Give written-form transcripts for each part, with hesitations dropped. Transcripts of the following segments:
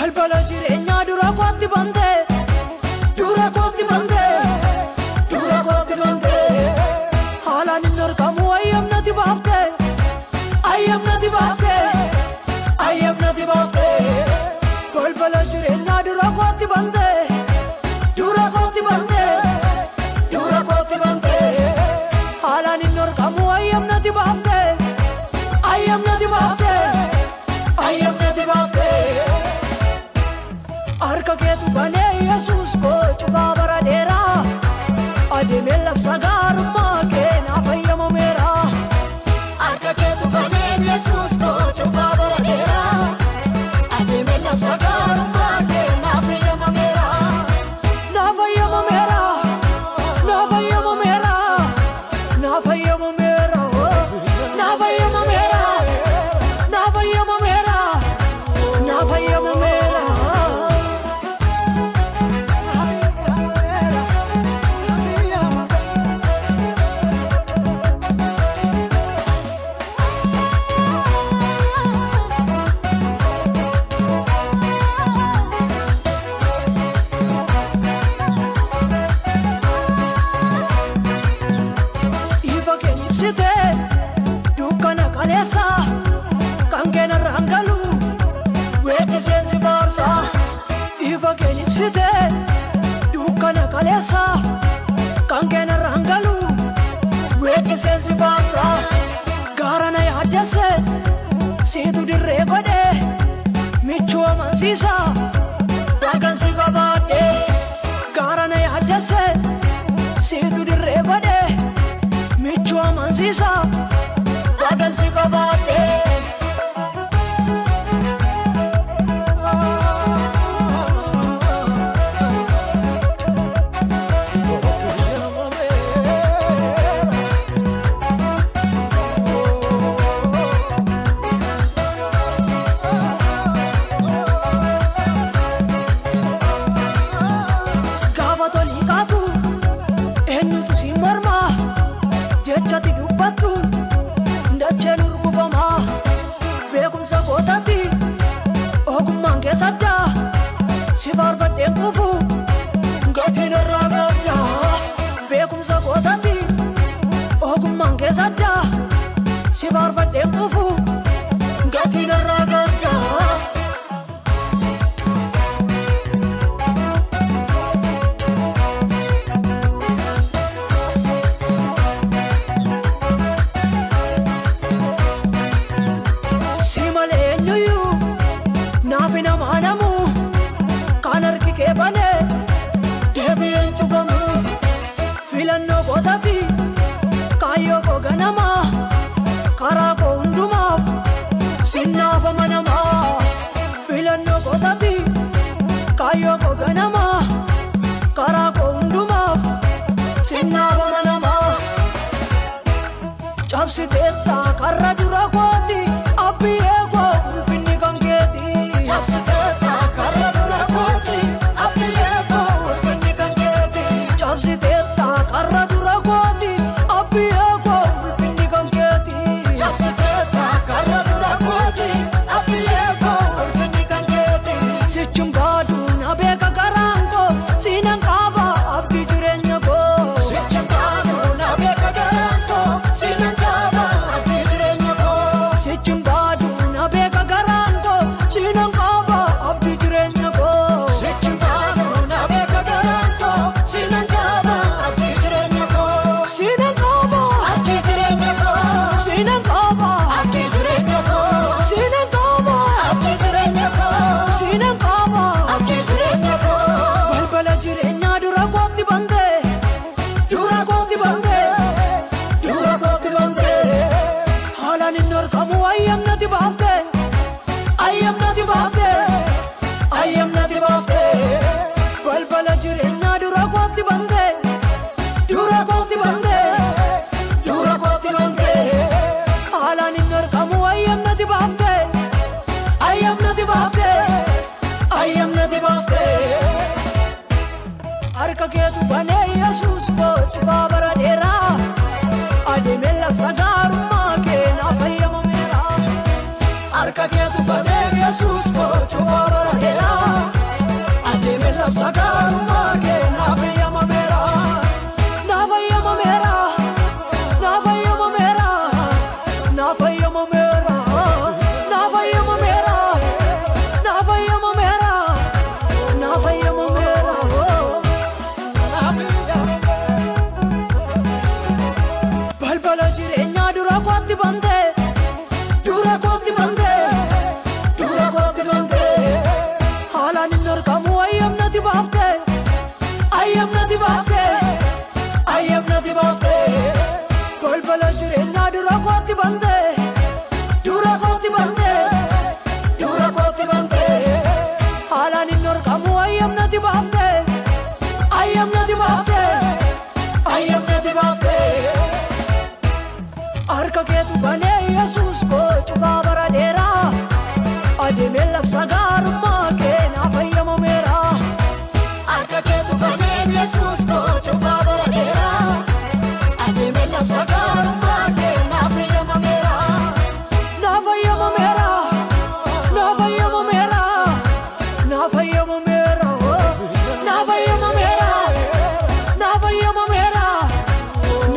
balbala jireenya dura kootti bante dura kootti bante dura kootti bante haalaan hin argamu ayyamnati baafte ayyamnati baafte ayyamnati baafte balbala jireenya dura kootti bante dura kootti bante dura kootti bante haalaan hin argamu ayyamnati baafte ayyamnati baafte ayyamnati baafte harka keetu banee Yesuus koo cufaa bara dheeraa adeemee labsa gaarummaa kee naaf fayyamameera harka keetu banee Yesuus koo cufaa bara dheeraa adeemee labsa gaarummaa kee naaf fayyamameera naaf fayyamameera naaf fayyamameera naaf fayyamameera naaf fayyamameera naaf fayyamameera naaf fayyamameera dukkana kaleessa kan keenya rangalu weetti seensi baarsa ifa keenya ibsite dukkana kaleessa kan keenya rangalu weetti seensi baarsa gaarana yaaddese siitu dirree godhe michuu amansiisa waagansi babaadhe gaarana yaaddese siitu dirree godhe michuu amansiisa waagansi babaadhe gaafa tolii kaatu eenyutu si morma jechati dubbattu ndacheen urgufama beekumsa kootatti ogummaan keessadda si faarfadheen kufu gatiin irraa gadda beekumsa kootatti ogummaan keessadda si faarfadheen kufu gatiin irraa gadda naafinaamaanamu kan harki kee banee deebi'een cufamu filannoo kootatti kaayyoo koo ganama karaa koo hundumaaf sinnaaf amanama filannoo kootatti kaayyoo koo ganama karaa koo hundumaaf sinnaaf amanama cabsiteetta karra dura kooti abbiyyee koo ulfinni kan keeti cabsiteetta karra dura kooti abbiyyee koo ulfinni kan keeti cabsiteetta karra dura kooti abbiyyee koo ulfinni kan keeti cabsiteetta karra dura kooti abbiyyee koo ulfinni kan keeti sichum baadu na beeka garaan koo siinan qaaba abdii jireenya koo sichum baadu na beeka garaan koo siinan qaaba abdii jireenya koo sichum baadu na beeka garaan koo siinan qaaba abdii jireenya koo sichum baadu na beeka garaan koo siinan qaaba abdii jireenya koo siinan qaaba abdii jireenya koo siinan qaaba abdii jireenya koo siinan qaaba abdii jireenya koo siinan qaaba abdii jireenya koo balbala jireenyaa dura kootti bante dura kootti bante dura kootti bante haalaan hin argamu ayyamnati baafte ayyamnati baafte ayyamnati baafte balbala jireenyaa dura kootti bante dura kootti bante dura kootti bante haalaan hin argamu ayyamnati baafte ayyamnati baafte ayyamnati baafte harka keetu banee Yesuus koo cufaa bara dheeraa adeemee labsa gaarummaa kee naaf fayyamameera harka keetu banee Yesuus koo cufaa bara dheeraa kooti bande dura kooti bande dura kooti bande halan norkamu ayyamna dibafte ayyamna dibafte ayyamna dibafte balbala jirena dura kooti bande dura kooti bande dura kooti bande halan norkamu ayyamna dibafte ayyamna dibafte ayyamna dibafte arka keetu bane yesus ko chuba baradera ademe labsa garumma ke na fayyama mera arka keetu bane yesus ko chuba baradera ademe labsa garumma ke na fayyama mera na fayyama mera na fayyama mera na fayyama mera na fayyama mera na fayyama mera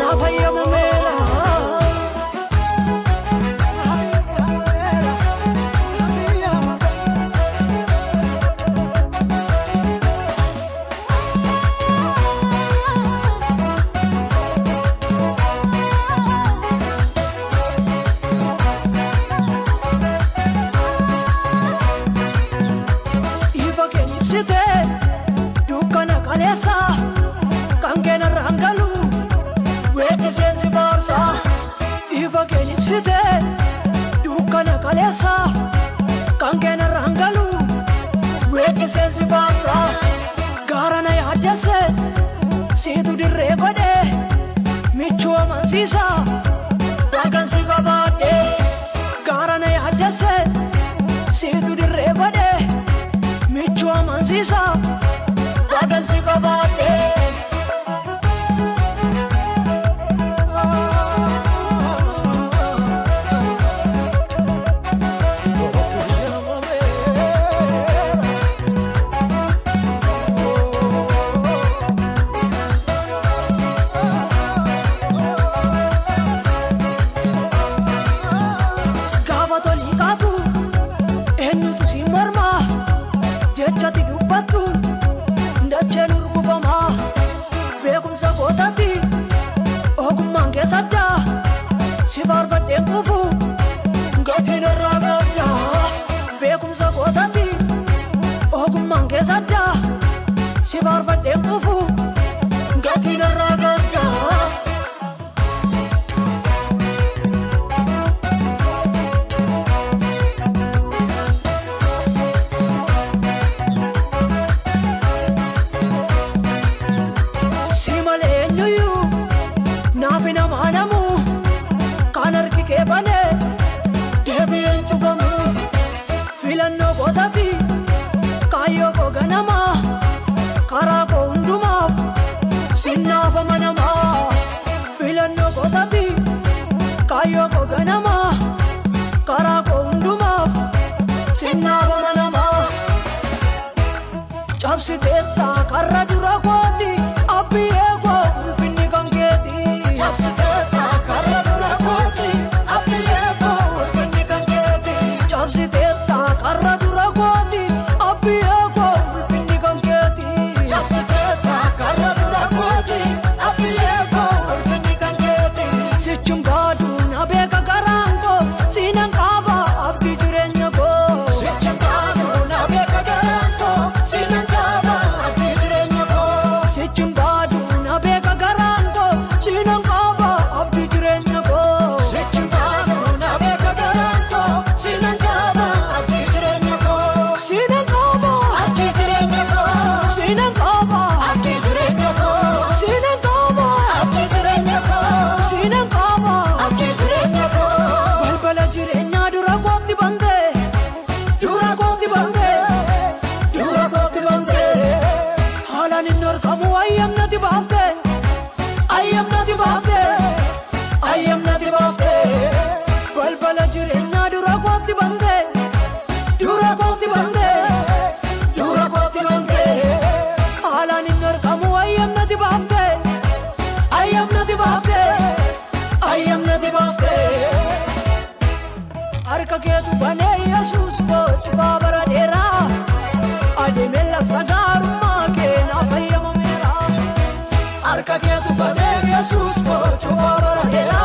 na fayyama mera Dukana kalesa kangena rangalu weki sensi borsa iva genipsite dukana kalesa kangena rangalu weki sensi borsa garana yadase situ dirre gode michua mansisa dagan si babade garana yadase situ dirre gode michua mansisa dagan si babade gabatoli katu enyutu si marma jechati dubbatu ndachelu rubama beekumsa gootati ogummaan keessadda si barbadheen kufu gatiin irraa gadda beekumsa gootati ogummaan keessadda si barbadheen kufu gatiin irraa gadda nafina manamu kanarki ke bane debiyen chufamu filanno godati kayo ko ganama karako unduma sinnafa manama filanno godati kayo ko ganama karako unduma sinnafa manama chapsi detta karra dura koti abbiye ko finni kangeti chapsiteta karra dura koti abbiye ko finni kangeti chapsiteta karra dura koti abbiye ko finni kangeti chapsiteta karra dura koti abbiye ko finni kangeti sichumbadu na beka garango sinan kaba abdi jirenya ko sichumbadu na beka garango sinan kaba abdi jirenya ko sichumbadu na beka garango sinan kaba abdi jirenya ko sichumbadu na beka garango sinan kaba abdi jirenya ko sinan kaba abdi jirenya ko sinan kaba abdi jirenya ko sinan kaba abdi jirenya ko sinan kaba abdi jirenya ko balbala jirenya dura kooti bande dura kooti bande dura kooti bande halan norkamu ayyamna dibafte ayyamna dibafte ayyamna dibafte balbala jirenya dura kooti bande dura kooti bande dura kooti bande halan norkamu ayyamna dibafte ayyamna dibafte ayyamna dibafte arka keetu bane yesus ko chuba baradera ademe labsa garumma ke na fayyama mera arka keetu bane yesus ko chuba baradera